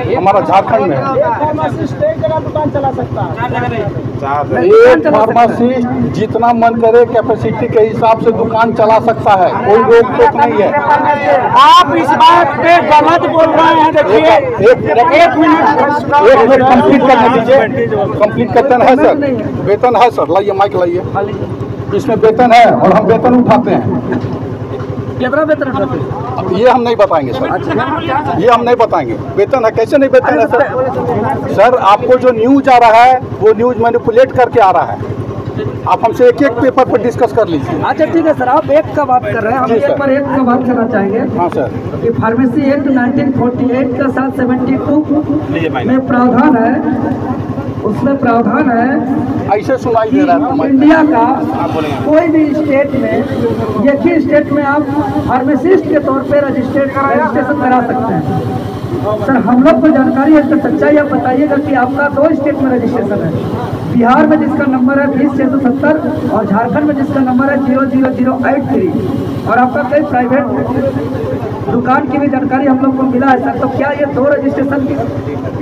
हमारा झारखंड में दुकान चला सकता है। एक फार्मासिस्ट जितना मन करे कैपेसिटी के हिसाब से दुकान चला सकता है, कोई रोक टोक नहीं है। आप इस बात पे गलत बोल रहे हैं। देखिए एक मिनट कंप्लीट करने दीजिए। कंप्लीट करते हैं सर, वेतन है सर, लाइए माइक लाइए। इसमें वेतन है और हम वेतन उठाते हैं। कितना वेतन उठाते हैं ये हम नहीं बताएंगे सर, ये हम नहीं बताएंगे। वेतन है, कैसे नहीं वेतन है सर? सर आपको जो न्यूज आ रहा है वो न्यूज मैनिपुलेट करके आ रहा है। आप हमसे एक एक पेपर पर डिस्कस कर लीजिए। अच्छा ठीक है सर, आप एक का बात कर रहे हैं, हम एक पर एक का बात करना चाहेंगे। हाँ सर। कि फार्मेसी एक्ट 1948 का 772 में प्रावधान है, उसमें प्रावधान है ऐसे सुनाई दे रहा है इंडिया का कोई भी स्टेट में, एक ही स्टेट में आप फार्मासिस्ट के तौर पे रजिस्ट्रेशन करा सकते हैं। सर हम लोग को जानकारी है, तो सच्चाई आप बताइएगा कि आपका 2 स्टेट में रजिस्ट्रेशन है। बिहार में जिसका नंबर है 20,670 और झारखंड में जिसका नंबर है 00083, और आपका कई प्राइवेट दुकान की भी जानकारी हम लोग को मिला है सर। तो क्या ये 2 रजिस्ट्रेशन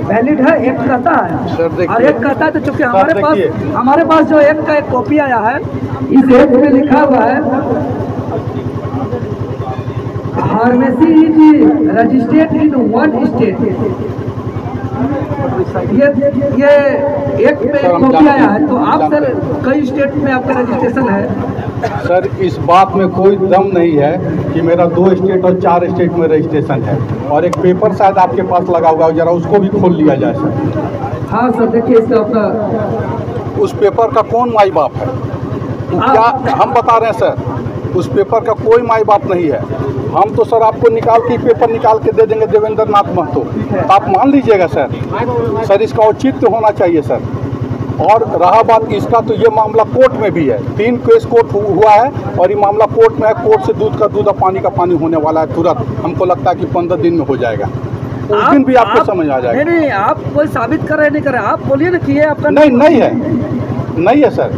वैलिड है? एक कहता है और एक कहता है। तो चूंकि हमारे पास जो एक का एक कॉपी आया है, इस एक में लिखा हुआ है pharmacy is registered in 1 state. ये एक पे कॉपी आया है, तो आप सर कई स्टेट में आपका रजिस्ट्रेशन है? सर इस बात में कोई दम नहीं है कि मेरा 2 स्टेट और 4 स्टेट में रजिस्ट्रेशन है। और एक पेपर शायद आपके पास लगा हुआ है, जरा उसको भी खोल लिया जाए सर। हाँ सर देखिए इसका आपका उस पेपर का कौन माई बाप है? क्या हम बता रहे हैं सर, उस पेपर का कोई माई बाप नहीं है। हम तो सर आपको पेपर निकाल के दे देंगे देवेंद्र नाथ महतो, तो आप मान लीजिएगा सर। सर इसका औचित्य होना चाहिए सर। और रहा बात इसका, तो ये मामला कोर्ट में भी है। 3 केस कोर्ट हुआ है और ये मामला कोर्ट में है। कोर्ट से दूध का दूध और पानी का पानी होने वाला है तुरंत। हमको लगता है कि 15 दिन में हो जाएगा। उस दिन भी आपको समझ आ जाएगा। नहीं आप कोई साबित कर रहे नहीं कर रहे, आप बोलिए ना कि ये आपका नहीं है सर।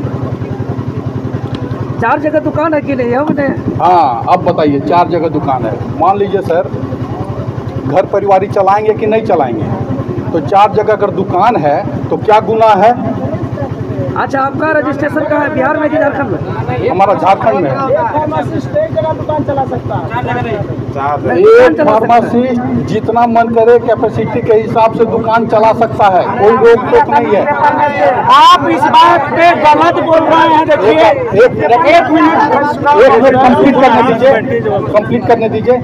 4 जगह दुकान है कि नहीं है हमने? हाँ अब बताइए, 4 जगह दुकान है। मान लीजिए सर घर परिवारी चलाएंगे कि नहीं चलाएंगे, तो 4 जगह अगर दुकान है तो क्या गुनाह है? अच्छा आपका रजिस्ट्रेशन कहाँ है, बिहार में कि झारखंड में? हमारा झारखंड में दुकान चला सकता है। एक फार्मासिस्ट जितना मन करे कैपेसिटी के हिसाब से दुकान चला सकता है, कोई रोक टोक नहीं है। आप इस बात पे गलत बोल रहे हैं। देखिए एक मिनट कंप्लीट करने दीजिए। कंप्लीट करने दीजिए।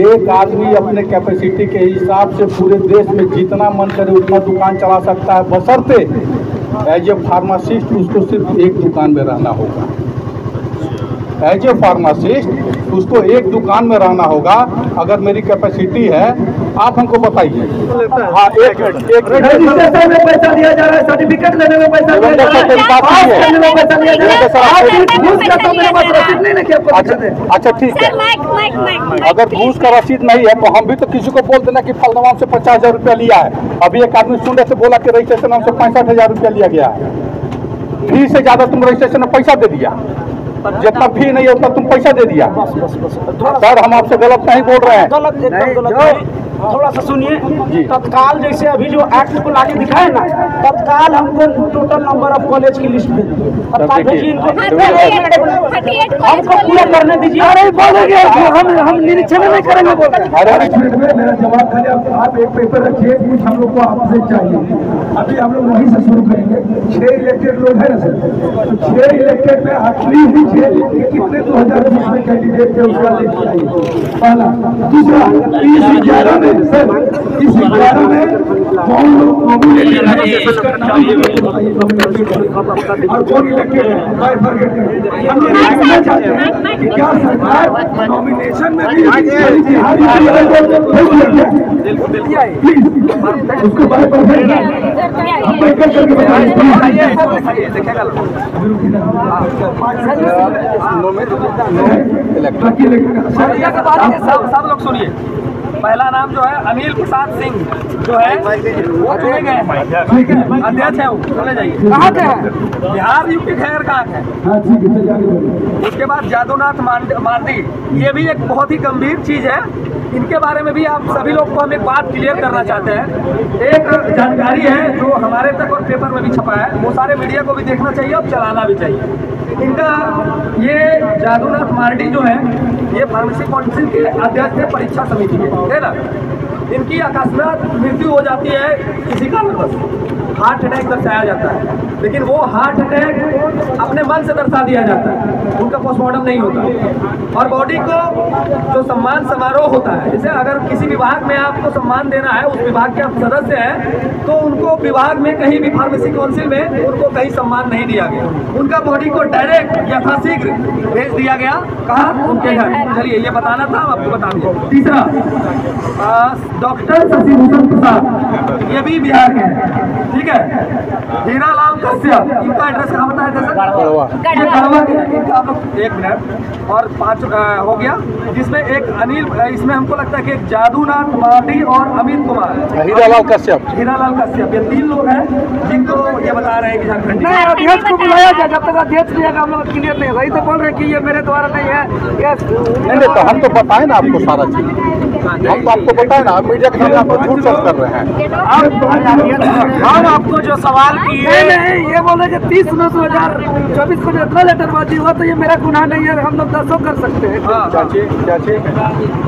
एक आदमी अपने कैपेसिटी के हिसाब से पूरे देश में जितना मन करे उतना दुकान चला सकता है, बशर्ते एज ए फार्मासिस्ट उसको सिर्फ एक दुकान में रहना होगा। एज ए फार्मासिस्ट उसको एक दुकान में रहना होगा। अगर मेरी कैपेसिटी है, आप हमको बताइए। हाँ एक रजिस्ट्रेशन में पैसा दिया जा रहा है, सर्टिफिकेट लेने में पैसा दिया जा रहा है। अच्छा ठीक है, अगर घूस का रसीद नहीं है तो हम भी तो किसी को बोल देना कि फलनवा से 50,000 रुपया लिया है। अभी एक आदमी सुन रहे थे, बोला कि रजिस्ट्रेशन हमसे 65,000 रुपया लिया गया है। फी से ज्यादा तुम रजिस्ट्रेशन में पैसा दे दिया, जितना फी नहीं है उतना तुम पैसा दे दिया। सर हम आपसे गलत नहीं बोल रहे हैं। गलत एकदम गलत। थोड़ा सा सुनिए। तत्काल जैसे अभी जो एक्ट को लाके दिखाए ना, तत्काल हमको टोटल नंबर ऑफ कॉलेज की लिस्ट भेजिए। तत्काल भेजिए इनको, हमको पूरा करने दीजिए। अरे बोलेंगे हम निरीक्षण नहीं करेंगे। मेरा जवाब खाली आप एक पेपर रखिए, हम लोग को आपसे चाहिए। अभी हम लोग वहीं से शुरू करेंगे। 6 इलेक्टेड लोग हैं ना सर, तो 6 इलेक्टेड में एटलीस्ट कितने 2020 में कैंडिडेट थे उसका लिस्ट चाहिए। पहला। दूसरा, इस 11 में सर, इस 11 में कौन लोग नॉमिनेटेड और कौन इलेक्टेड है, हम ये देखना चाहते हैं कि क्या सरकार नॉमिनेशन में भी प्लीज उसको बाय पर हम कर करके बताइए। सब लोग सुनिए। पहला नाम जो है अनिल प्रसाद सिंह जो है वो चुने गए हैं, अध्यक्ष है वो। चले जाइए। कहाँ के हैं? बिहार यूपी खैर का है। उसके बाद जादूनाथ मांडी, ये भी एक बहुत ही गंभीर चीज है इनके बारे में भी आप सभी लोग को हम एक बात क्लियर करना चाहते हैं। एक जानकारी है जो हमारे तक और पेपर में भी छपा है, वो सारे मीडिया को भी देखना चाहिए और चलाना भी चाहिए। इनका ये जादूनाथ मार्डी जो है, ये फार्मेसी काउंसिल के अध्यक्ष थे, परीक्षा समिति के, है ना। इनकी अकस्मात मृत्यु हो जाती है किसी कारणवश, हार्ट अटैक दर्शाया जाता है, लेकिन वो हार्ट अटैक अपने मन से दर्शा दिया जाता है, उनका पोस्टमार्टम नहीं होता। और बॉडी को जो सम्मान समारोह होता है, जैसे अगर किसी विभाग में आपको सम्मान देना है, उस विभाग के आप सदस्य हैं, तो उनको विभाग में कहीं भी फार्मेसी काउंसिल में उनको कहीं सम्मान नहीं दिया गया, उनका बॉडी को डायरेक्ट यथाशीघ्र भेज दिया गया, कहा उनके घर। चलिए ये बताना था, आपको बता दिया। तीसरा, डॉक्टर शशिभूषण प्रसाद, ये भी बिहार के हैं, ठीक है। हीरालाल कश्यप, इनका एड्रेस कहाँ बताया था सर? ये गढ़वा के, इनका आप लोग 1 मिनट और 5 हो गया, जिसमें एक अनिल, इसमें हमको लगता है कि एक जादूनाथ मार्डी और अमित कुमार, हीरालाल कश्यप, ये 3 लोग हैं जिनको ये बता रहे हैं कि झारखंड नहीं, अध्यक्ष को बुलाया जाए, जब तक अध्यक्ष नहीं आएगा हम लोग क्लियर नहीं। वही तो बोल रहे हैं कि ये मेरे द्वारा नहीं है, नहीं तो हम तो बताए ना आपको सारा चीज, हम तो आपको बताए ना, मीडिया के सामने आपको झूठ सच कर रहे हैं। हम आपको जो सवाल किए, नहीं, ये बोले कि 30/9/2024 को जो इतना लेटरबाजी हुआ तो ये मेरा गुनाह नहीं है, हम लोग 10 कर सकते हैं। क्या चीज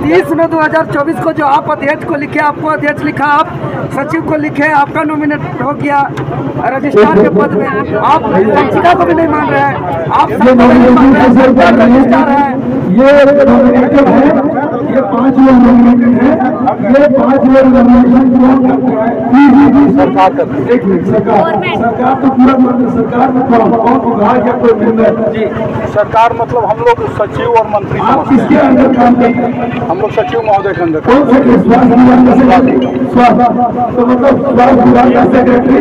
30/9/2024 को जो आप अध्यक्ष को लिखे, आपको अध्यक्ष लिखा, आप सचिव को लिखे, आपका नॉमिनेट हो गया रजिस्ट्रार के पद में, आप शिक्षिका को भी नहीं मान रहे हैं, आप रजिस्ट्रार है। ये नॉमिनेटेड है, ये 5 लोग नॉमिनेटेड है, ये 5 लोग नॉमिनेशन कौन करता है? सरकार करती है। एक मिनट, सरकार तो पूरा सरकार में कौन विभाग या कोई मेंबर जी? सरकार मतलब हम लोग सचिव और मंत्री, आप किसके अंदर काम करते हैं? हम लोग सचिव महोदय के अंदर। कौन से स्वास्थ्य विभाग का सेक्रेटरी? स्वास्थ्य, तो मतलब स्वास्थ्य विभाग का सेक्रेटरी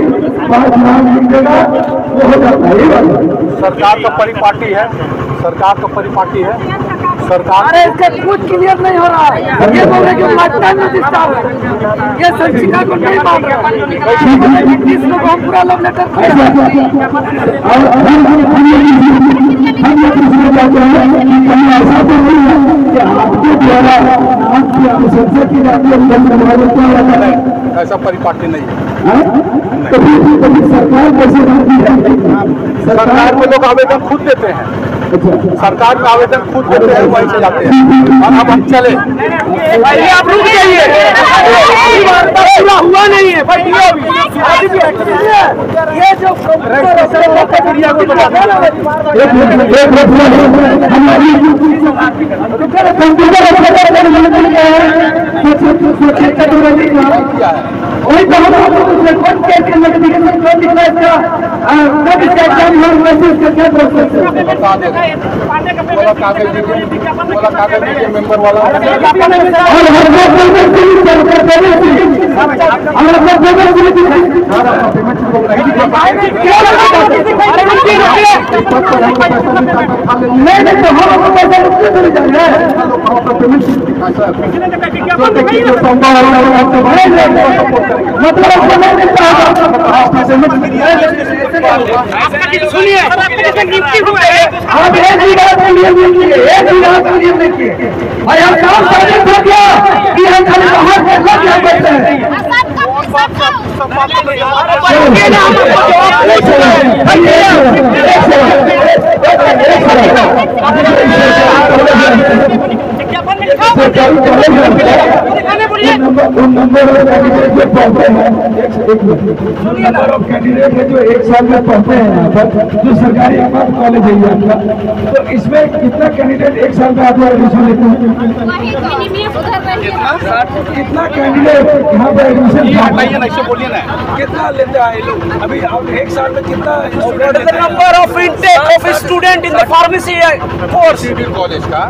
5 नाम लिख देगा, वो हो जाता है। सरकार का परिपाटी है, सरकार का परिपाटी है सरकार। अरे इसका कुछ क्लियर नहीं हो रहा है, ये बोल रहे कि लifetime रजिस्ट्रार है, ये संचिका को नहीं मान रहे, इसको हम पूरा लव लेटर हम ये पूछना चाहते हैं कि कहीं ऐसा तो नहीं है कि आपके द्वारा आपकी अनुशंसा की जाती है? ऐसा परिपाटी नहीं है। तो फिर सरकार कैसे बनती है? सरकार में लोग आवेदन खुद देते हैं, सरकार का आवेदन खुद देते हैं, वहीं से जाते हैं। और अब हम चले, आप रुक जाइए, पूरा हुआ नहीं है। ये जो वही तो हम बता दे बोला कागज दीजिए मेंबर वाला। सुनिए, आप एक देखिए भाई, हम काम करने हो गया कि हम खाली बाहर से लग क्या करते हैं? नंबर ऑफ कैंडिडेट है जो 1 साल में पढ़ते हैं यहाँ पर, जो सरकारी एकमात्र कॉलेज है आपका, तो इसमें कितना कैंडिडेट 1 साल में आपका एडमिशन लेते हैं? कितना कैंडिडेट यहाँ पर एडमिशन बोलिए ना, कितना लेते हैं लोग? अभी आप 1 साल में कितना number of intake of student in the pharmacy course college का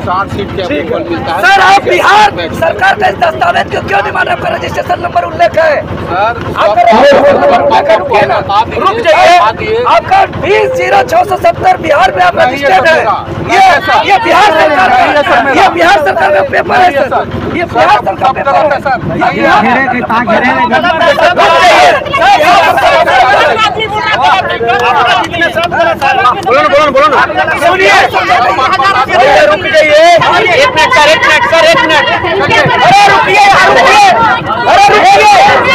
60 सीट के अप्रूवल मिलता है। सर, आप बिहार सरकार का दस्तावेज क्यों नहीं मान रहे? आपका रजिस्ट्रेशन नंबर उल्लेख है, रुक जाइए, आपका 20/0670 बिहार में आप रजिस्टर्ड है। ये बिहार सरकार का, ये बिहार सरकार का पेपर है सर, ये बिहार सरकार का पेपर है सर। बोलो ना सुनिए, रुक जाइए, एक मिनट सर, एक मिनट। अरे रुकिए, अरे रुकिए।